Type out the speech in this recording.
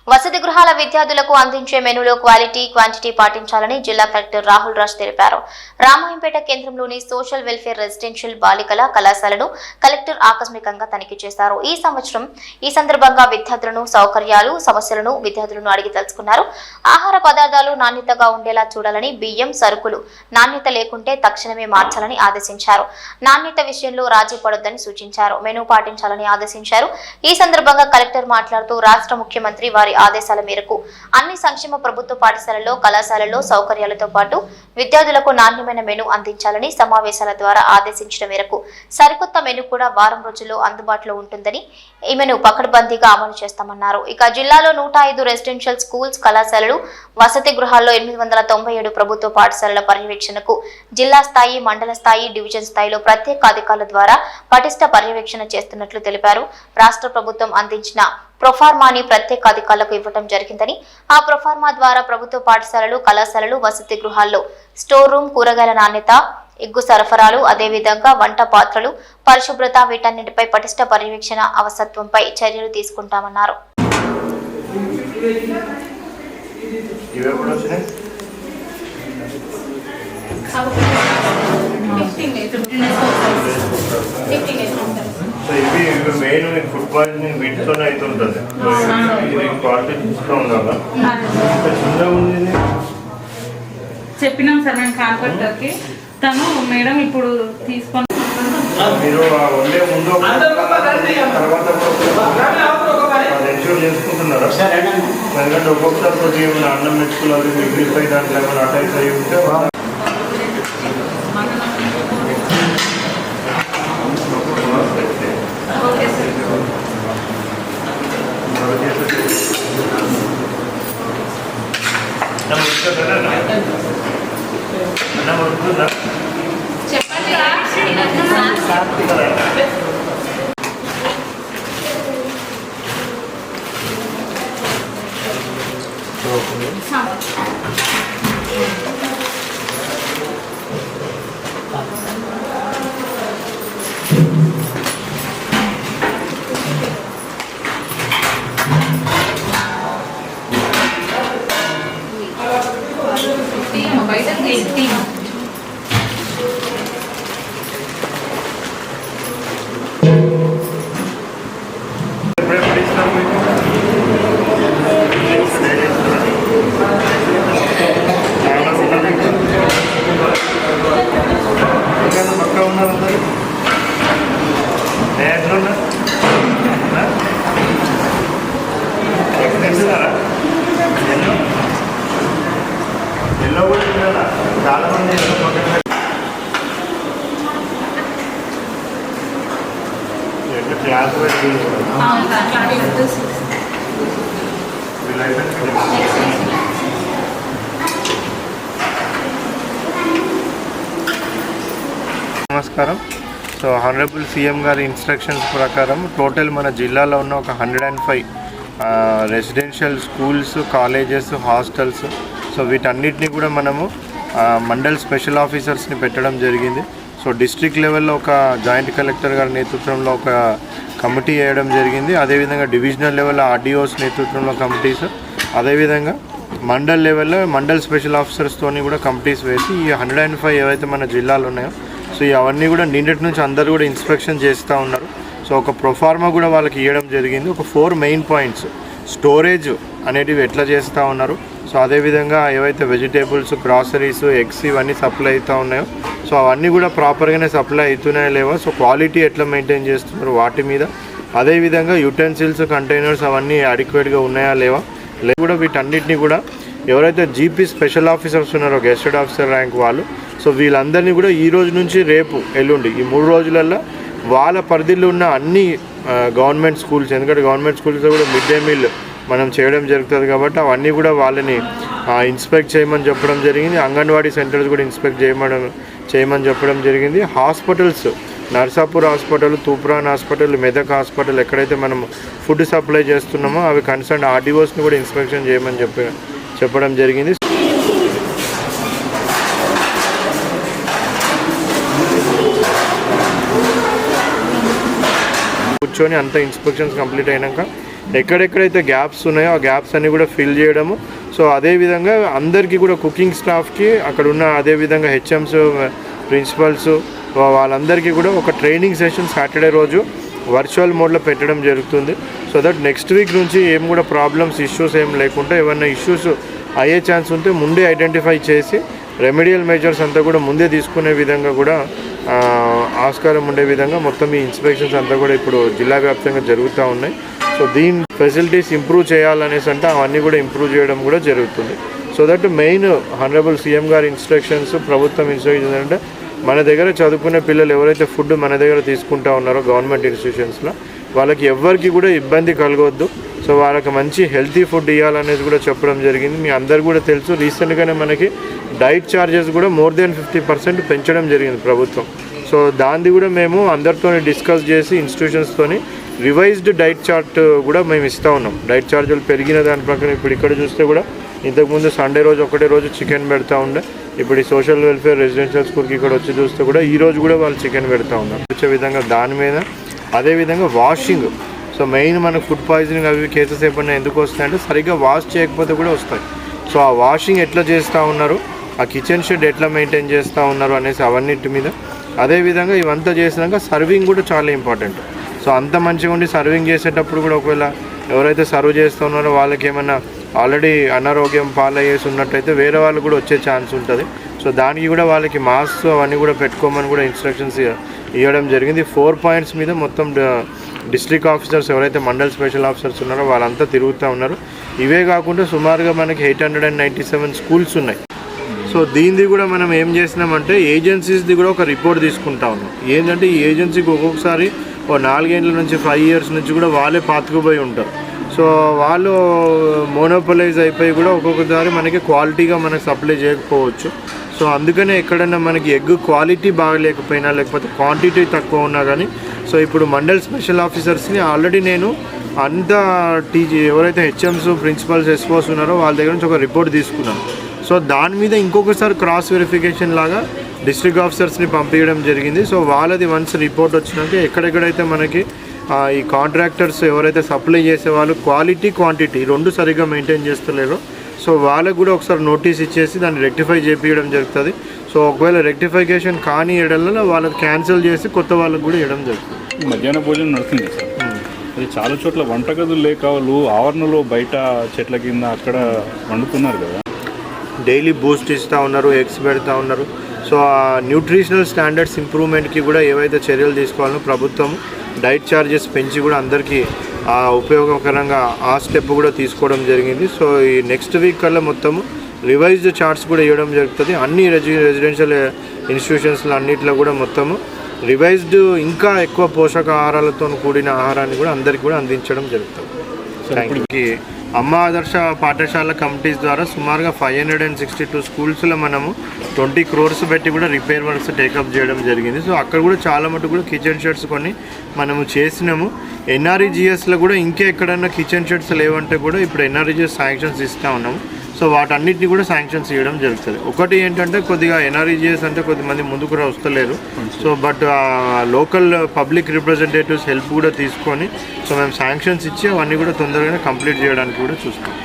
వసతి గృహాల విద్యార్థులకు అందించే మెనూలో క్వాలిటీ, క్వాంటిటీ పాటించాలని జిల్లా కలెక్టర్ రాహుల్ రాజ్ తెలిపారు. రామాయంపేట కేంద్రంలోని సోషల్ వెల్ఫేర్ రెసిడెన్షియల్ బాలికల కళాశాలను కలెక్టర్ ఆకస్మికంగా తనిఖీ చేశారు. ఈ సందర్భంగా విద్యార్థులను సౌకర్యాలు, సమస్యలను విద్యార్థులను అడిగి తెలుసుకున్నారు. ఆహార పదార్థాలు నాణ్యతగా ఉండేలా చూడాలని, బియ్యం, సరుకులు నాణ్యత లేకుంటే తక్షణమే మార్చాలని ఆదేశించారు. నాణ్యత విషయంలో రాజీ పడొద్దని సూచించారు. మెనూ పాటించాలని ఆదేశించారు. ఈ సందర్భంగా కలెక్టర్ మాట్లాడుతూ రాష్ట్ర ముఖ్యమంత్రి వారి ఆదేశాల మేరకు అన్ని సంక్షేమ ప్రభుత్వ పాఠశాలల్లో, కళాశాలల్లో సౌకర్యాలతో పాటు విద్యార్థులకు నాణ్యమైన మెనూ అందించాలని సమావేశాల ద్వారా ఆదేశించిన మేరకు సరికొత్త మెనూ కూడా వారం రోజుల్లో అందుబాటులో ఉంటుందని, ఈ మెనూ పకడ్బందీగా అమలు చేస్తామన్నారు. ఇక జిల్లాలో 105 రెసిడెన్షియల్ స్కూల్స్, కళాశాలలు, వసతి గృహాల్లో 897 ప్రభుత్వ పాఠశాలల పర్యవేక్షణకు జిల్లా స్థాయి, మండల స్థాయి, డివిజన్ స్థాయిలో ప్రత్యేక అధికారుల ద్వారా పటిష్ట పర్యవేక్షణ చేస్తున్నట్లు తెలిపారు. రాష్ట్ర ప్రభుత్వం అందించిన ప్రొఫార్మాని ప్రత్యేక అధికారులకు ఇవ్వడం జరిగిందని, ఆ ప్రొఫార్మా ద్వారా ప్రభుత్వ పాఠశాలలు, కళాశాలలు, వసతి గృహాల్లో స్టోర్ రూమ్, కూరగాయల నాణ్యత, ఎగ్గు సరఫరాలు, అదేవిధంగా వంట పాత్రలు, పరిశుభ్రత వీటన్నిటిపై పటిష్ట పర్యవేక్షణ, అవసత్వంపై చర్యలు తీసుకుంటామన్నారు. సో ఇవి మెయిన్ ఫుడ్ పాయిజనింగ్ వీటితోనే అవుతుంటుంది. ఇది క్వాలిటీ చూస్తూ ఉండాలా. చిన్నగా ఉంది చెప్పినాం సార్ మేము కాంట్రాక్టర్కి. తను మేడం ఇప్పుడు తీసుకొని మీరు వండే ముందు తర్వాత ఎన్ష్యూర్ చేసుకుంటున్నారా? ఎందుకంటే ఒక్కొక్కసారి కొద్దిగా ఏమైనా అన్నం మెచ్చుకులు అవి మిగిలిపోయి దాంట్లో ఏమైనా అటాక్స్ అయ్యి ఉంటే చాలా మంది క్లాస్ నమస్కారం. సో హానరబుల్ సీఎం గారి ఇన్స్ట్రక్షన్స్ ప్రకారం టోటల్ మన జిల్లాలో ఉన్న ఒక 105 residential schools, colleges, hostels, so వీటన్నిటిని కూడా మనము మండల్ స్పెషల్ ఆఫీసర్స్ని పెట్టడం జరిగింది. సో డిస్ట్రిక్ట్ లెవెల్లో ఒక జాయింట్ కలెక్టర్ గారి నేతృత్వంలో ఒక కమిటీ వేయడం జరిగింది. అదేవిధంగా డివిజనల్ లెవెల్లో ఆర్డీఓస్ నేతృత్వంలో కమిటీస్, అదేవిధంగా మండల్ లెవెల్లో మండల్ స్పెషల్ ఆఫీసర్స్తోని కూడా కమిటీస్ వేసి ఈ 105 ఏవైతే మన జిల్లాలో ఉన్నాయో సో అవన్నీ కూడా నిన్నటి నుంచి అందరూ కూడా ఇన్స్పెక్షన్ చేస్తూ ఉన్నారు. సో ఒక ప్రొఫార్మా కూడా వాళ్ళకి ఇవ్వడం జరిగింది. ఒక 4 మెయిన్ పాయింట్స్, స్టోరేజ్ అనేటివి ఎట్లా చేస్తూ ఉన్నారు, సో అదేవిధంగా ఏవైతే వెజిటేబుల్స్, గ్రాసరీస్, ఎగ్స్ ఇవన్నీ సప్లై అవుతూ ఉన్నాయో సో అవన్నీ కూడా ప్రాపర్గానే సప్లై అవుతున్నాయో లేవో, సో క్వాలిటీ ఎట్లా మెయింటైన్ చేస్తున్నారు వాటి మీద, అదేవిధంగా యుటెన్సిల్స్, కంటైనర్స్ అవన్నీ అడిక్వేట్గా ఉన్నాయా లేవా కూడా వీటన్నిటిని కూడా ఎవరైతే జీపీ స్పెషల్ ఆఫీసర్స్ ఉన్నారో గెస్టెడ్ ఆఫీసర్ ర్యాంక్ వాళ్ళు, సో వీళ్ళందరినీ కూడా ఈ రోజు నుంచి రేపు, ఎల్లుండి ఈ 3 రోజులలో వాళ్ళ పరిధిలో ఉన్న అన్ని గవర్నమెంట్ స్కూల్స్, ఎందుకంటే గవర్నమెంట్ స్కూల్స్లో కూడా మిడ్ డే మీల్ మనం చేయడం జరుగుతుంది కాబట్టి అవన్నీ కూడా వాళ్ళని ఇన్స్పెక్ట్ చేయమని చెప్పడం జరిగింది. అంగన్వాడీ సెంటర్స్ కూడా ఇన్స్పెక్ట్ చేయమని చెప్పడం జరిగింది. Hospitals, Narsapur hospital, Toopran hospital, Medak hospital ఎక్కడైతే మనం ఫుడ్ సప్లై చేస్తున్నామో అవి కన్సర్న్ ఆర్డీఓస్ని కూడా ఇన్స్పెక్షన్ చేయమని చెప్పడం జరిగింది. కూర్చొని అంత ఇన్స్పెక్షన్స్ కంప్లీట్ అయినాక ఎక్కడెక్కడైతే గ్యాప్స్ ఉన్నాయో ఆ గ్యాప్స్ అన్ని కూడా ఫిల్ చేయడము. సో అదేవిధంగా అందరికీ కూడా కుకింగ్ స్టాఫ్కి అక్కడ ఉన్న అదేవిధంగా హెచ్ఎంస్, ప్రిన్సిపల్స్ వాళ్ళందరికీ కూడా ఒక ట్రైనింగ్ సెషన్ సాటర్డే రోజు వర్చువల్ మోడ్లో పెట్టడం జరుగుతుంది. సో దట్ నెక్స్ట్ వీక్ నుంచి ఏం కూడా ప్రాబ్లమ్స్, ఇష్యూస్ ఏం లేకుండా ఏమన్నా ఇష్యూస్ అయ్యే ఛాన్స్ ఉంటే ముందే ఐడెంటిఫై చేసి రెమెడియల్ మెజర్స్ అంతా కూడా ముందే తీసుకునే విధంగా కూడా ఆస్కారం ఉండే విధంగా మొత్తం ఈ ఇన్స్పెక్షన్స్ అంతా కూడా ఇప్పుడు జిల్లా వ్యాప్తంగా జరుగుతూ ఉన్నాయి. సో దీని ఫెసిలిటీస్ ఇంప్రూవ్ చేయాలనేసి అంటే అవన్నీ కూడా ఇంప్రూవ్ చేయడం కూడా జరుగుతుంది. So that main honourable CM గారి ఇన్స్ట్రక్షన్స్, ప్రభుత్వం ఇన్స్ట్రక్షన్స్ అంటే మన దగ్గర చదువుకునే పిల్లలు ఎవరైతే ఫుడ్ మన దగ్గర తీసుకుంటా ఉన్నారో గవర్నమెంట్ ఇన్స్టిట్యూషన్స్లో వాళ్ళకి ఎవ్వరికి కూడా ఇబ్బంది కలగవద్దు. సో వాళ్ళకి మంచి హెల్తీ ఫుడ్ ఇవ్వాలనేది కూడా చెప్పడం జరిగింది. మీ అందరు కూడా తెలుసు, రీసెంట్గానే మనకి డైట్ ఛార్జెస్ కూడా మోర్ దెన్ 50% పెంచడం జరిగింది ప్రభుత్వం. సో దాన్ని కూడా మేము అందరితో డిస్కస్ చేసి ఇన్స్టిట్యూషన్స్తోని రివైజ్డ్ డైట్ చార్ట్ కూడా మేము ఇస్తూ ఉన్నాం. డైట్ ఛార్జీలు పెరిగిన దాని ప్రకారం ఇప్పుడు ఇక్కడ చూస్తే కూడా ఇంతకుముందు సండే రోజు ఒకటే రోజు చికెన్ పెడతా ఉండే, ఇప్పుడు ఈ సోషల్ వెల్ఫేర్ రెసిడెన్షియల్ స్కూల్కి ఇక్కడ వచ్చి చూస్తే కూడా ఈ రోజు కూడా వాళ్ళు చికెన్ పెడతా ఉన్నారు. వచ్చే విధంగా దాని మీద అదేవిధంగా వాషింగ్. సో మెయిన్ మనకు ఫుడ్ పాయిజనింగ్ అవి కేసెస్ ఏమన్నా ఎందుకు వస్తాయంటే సరిగ్గా వాష్ చేయకపోతే కూడా వస్తాయి. సో ఆ వాషింగ్ ఎట్లా చేస్తూ ఉన్నారు, ఆ కిచెన్ షెడ్ ఎట్లా మెయింటైన్ చేస్తూ ఉన్నారు అనేసి అవన్నిటి మీద. అదేవిధంగా ఇవంతా చేసినాక సర్వింగ్ కూడా చాలా ఇంపార్టెంట్. సో అంత మంచిగా ఉండి సర్వింగ్ చేసేటప్పుడు కూడా ఒకవేళ ఎవరైతే సర్వ్ చేస్తూ ఉన్నారో వాళ్ళకి ఏమైనా ఆల్రెడీ అనారోగ్యం పాలయ్యేసి ఉన్నట్టయితే వేరే వాళ్ళు కూడా వచ్చే ఛాన్స్ ఉంటుంది. సో దానికి కూడా వాళ్ళకి మాస్క్ అవన్నీ కూడా పెట్టుకోమని కూడా ఇన్స్ట్రక్షన్స్ ఇవ్వడం జరిగింది. 4 పాయింట్స్ మీద మొత్తం డిస్ట్రిక్ట్ ఆఫీసర్స్ ఎవరైతే మండల్ స్పెషల్ ఆఫీసర్స్ ఉన్నారో వాళ్ళంతా తిరుగుతూ ఉన్నారు. ఇవే కాకుండా సుమారుగా మనకి 897 స్కూల్స్ ఉన్నాయి. సో దీనిది కూడా మనం ఏం చేసినామంటే ఏజెన్సీస్ది కూడా ఒక రిపోర్ట్ తీసుకుంటా ఉన్నాం. ఏంటంటే ఈ ఏజెన్సీకి ఒక్కొక్కసారి 4 ఏళ్ళ నుంచి 5 ఇయర్స్ నుంచి కూడా వాళ్ళే పాతుకుపోయి ఉంటారు. సో వాళ్ళు మోనోపలైజ్ అయిపోయి కూడా ఒక్కొక్కసారి మనకి క్వాలిటీగా మనకు సప్లై చేయకపోవచ్చు. సో అందుకనే ఎక్కడైనా మనకి ఎగ్ క్వాలిటీ బాగలేకపోయినా లేకపోతే క్వాంటిటీ తక్కువ ఉన్నా కానీ సో ఇప్పుడు మండల్ స్పెషల్ ఆఫీసర్స్ని ఆల్రెడీ నేను అంతా ఎవరైతే హెచ్ఎంస్, ప్రిన్సిపల్స్, ఎస్ఓస్ ఉన్నారో వాళ్ళ దగ్గర నుంచి ఒక రిపోర్ట్ తీసుకున్నాను. సో దాని మీద ఇంకొకసారి క్రాస్ వెరిఫికేషన్ లాగా డిస్ట్రిక్ట్ ఆఫీసర్స్ని పంపించడం జరిగింది. సో వాళ్ళది వన్స్ రిపోర్ట్ వచ్చినాక ఎక్కడెక్కడైతే మనకి ఈ కాంట్రాక్టర్స్ ఎవరైతే సప్లై చేసే వాళ్ళు క్వాలిటీ, క్వాంటిటీ రెండు సరిగ్గా మెయింటైన్ చేస్తలేరో సో వాళ్ళకు కూడా ఒకసారి నోటీస్ ఇచ్చేసి దాన్ని రెక్టిఫై చేయించడం జరుగుతుంది. సో ఒకవేళ రెక్టిఫికేషన్ కాని ఏడల్లో వాళ్ళకి క్యాన్సిల్ చేసి కొత్త వాళ్ళకు కూడా ఇవ్వడం జరుగుతుంది. మధ్యాహ్న భోజనం నడుస్తుంది సార్, అది చాలా చోట్ల వంటగదులు లేక వాళ్ళు ఆవరణలో బయట చెట్ల కింద అక్కడ వండుతున్నారు కదా. డైలీ బూస్ట్ ఇస్తూ ఉన్నారు, ఎగ్స్ పెడతా ఉన్నారు. సో ఆ న్యూట్రిషనల్ స్టాండర్డ్స్ ఇంప్రూవ్మెంట్కి కూడా ఏవైతే చర్యలు తీసుకోవాలో ప్రభుత్వం డైట్ ఛార్జెస్ పెంచి కూడా అందరికీ ఉపయోగకరంగా ఆ స్టెప్ కూడా తీసుకోవడం జరిగింది. సో ఈ నెక్స్ట్ వీక్ కల్లా మొత్తము రివైజ్డ్ చార్ట్స్ కూడా ఇవ్వడం జరుగుతుంది. అన్ని రెసిడెన్షియల్ ఇన్స్టిట్యూషన్స్లో అన్నింటిలో కూడా మొత్తము రివైజ్డ్ ఇంకా ఎక్కువ పోషకాహారాలతో కూడిన ఆహారాన్ని కూడా అందరికీ కూడా అందించడం జరుగుతుంది. Thank you. అమ్మ ఆదర్శ పాఠశాల కమిటీస్ ద్వారా సుమారుగా 562 స్కూల్స్లో మనము 20 crores పెట్టి కూడా రిపేర్ వర్క్స్ టేకప్ చేయడం జరిగింది. సో అక్కడ కూడా చాలా మటుకు కూడా కిచెన్ షెడ్స్ కొన్ని మనము చేసినాము. ఎన్ఆర్ఈజిఎస్లో కూడా ఇంకా ఎక్కడన్నా కిచెన్ షెడ్స్ లేవంటే కూడా ఇప్పుడు ఎన్ఆర్ఈజిఎస్ శాంక్షన్స్ ఇస్తూ ఉన్నాము. సో వాటన్నిటిని కూడా శాంక్షన్స్ ఇవ్వడం జరుగుతుంది. ఒకటి ఏంటంటే కొద్దిగా ఎన్ఆర్ఈజిఎస్ అంటే కొద్దిమంది ముందుకు వస్తలేరు. So but local public representatives help కూడా తీసుకొని సో మేము శాంక్షన్స్ ఇచ్చి అవన్నీ కూడా తొందరగానే కంప్లీట్ చేయడానికి కూడా చూస్తాం.